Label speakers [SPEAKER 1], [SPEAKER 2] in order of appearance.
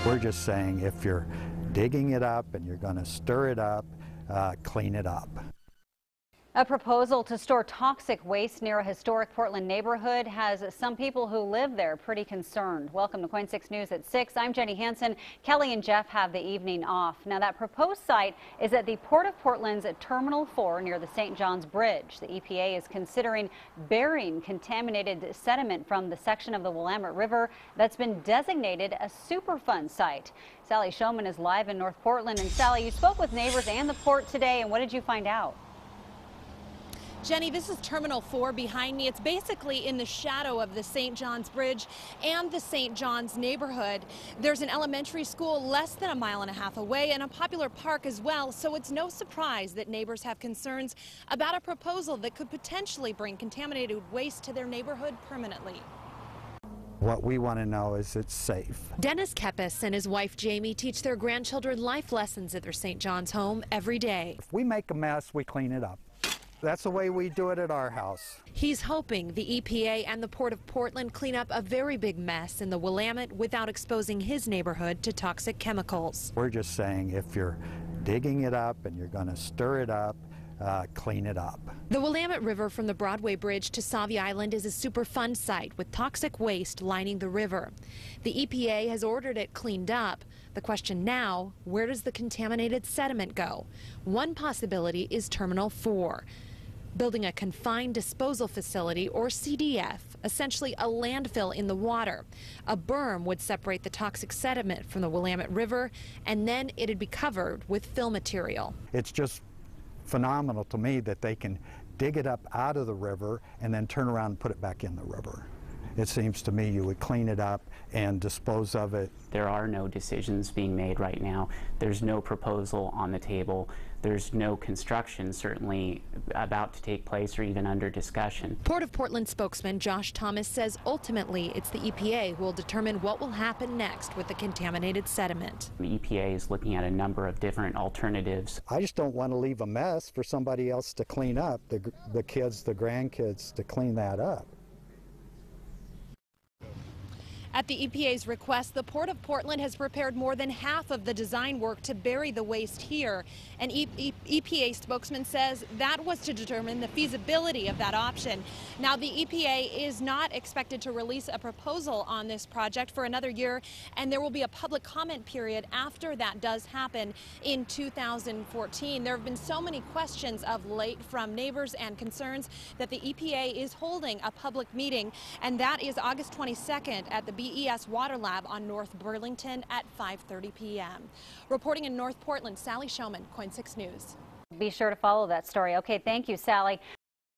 [SPEAKER 1] We're just saying if you're digging it up and you're going to stir it up, clean it up.
[SPEAKER 2] A proposal to store toxic waste near a historic Portland neighborhood has some people who live there pretty concerned. Welcome to KOIN 6 News at 6. I'm Jenny Hansen. Kelly and Jeff have the evening off. Now, that proposed site is at the Port of Portland's Terminal 4 near the St. John's Bridge. The EPA is considering burying contaminated sediment from the section of the Willamette River that's been designated a superfund site. Sally Showman is live in North Portland. And Sally, you spoke with neighbors and the port today, and what did you find out?
[SPEAKER 3] Jenny, this is Terminal 4 behind me. It's basically in the shadow of the St. John's Bridge and the St. John's neighborhood. There's an elementary school less than a mile and a half away and a popular park as well, so it's no surprise that neighbors have concerns about a proposal that could potentially bring contaminated waste to their neighborhood permanently.
[SPEAKER 1] What we want to know is it's safe.
[SPEAKER 3] Dennis Kepis and his wife Jamie teach their grandchildren life lessons at their St. John's home every day.
[SPEAKER 1] If we make a mess, we clean it up. That's the way we do it at our house.
[SPEAKER 3] He's hoping the EPA and the Port of Portland clean up a very big mess in the Willamette without exposing his neighborhood to toxic chemicals.
[SPEAKER 1] We're just saying if you're digging it up and you're going to stir it up, clean it up.
[SPEAKER 3] The Willamette River from the Broadway Bridge to Sauvie Island is a superfund site with toxic waste lining the river. The EPA has ordered it cleaned up. The question now, where does the contaminated sediment go? One possibility is Terminal 4. Building a confined disposal facility, or CDF, essentially a landfill in the water. A berm would separate the toxic sediment from the Willamette River, and then it'd be covered with fill material.
[SPEAKER 1] It's just phenomenal to me that they can dig it up out of the river and then turn around and put it back in the river. It seems to me you would clean it up and dispose of it.
[SPEAKER 4] There are no decisions being made right now. There's no proposal on the table. There's no construction certainly about to take place or even under discussion.
[SPEAKER 3] Port of Portland spokesman Josh Thomas says ultimately it's the EPA who will determine what will happen next with the contaminated sediment.
[SPEAKER 4] The EPA is looking at a number of different alternatives.
[SPEAKER 1] I just don't want to leave a mess for somebody else to clean up, the kids, the grandkids to clean that up.
[SPEAKER 3] At the EPA's request, the Port of Portland has prepared more than half of the design work to bury the waste here. An EPA spokesman says that was to determine the feasibility of that option. Now, the EPA is not expected to release a proposal on this project for another year, and there will be a public comment period after that does happen in 2014. There have been so many questions of late from neighbors and concerns that the EPA is holding a public meeting, and that is August 22nd at the BES Water Lab on North Burlington at 5:30 p.m. Reporting in North Portland, Sally Showman, KOIN 6 News.
[SPEAKER 2] Be sure to follow that story. Okay, thank you, Sally.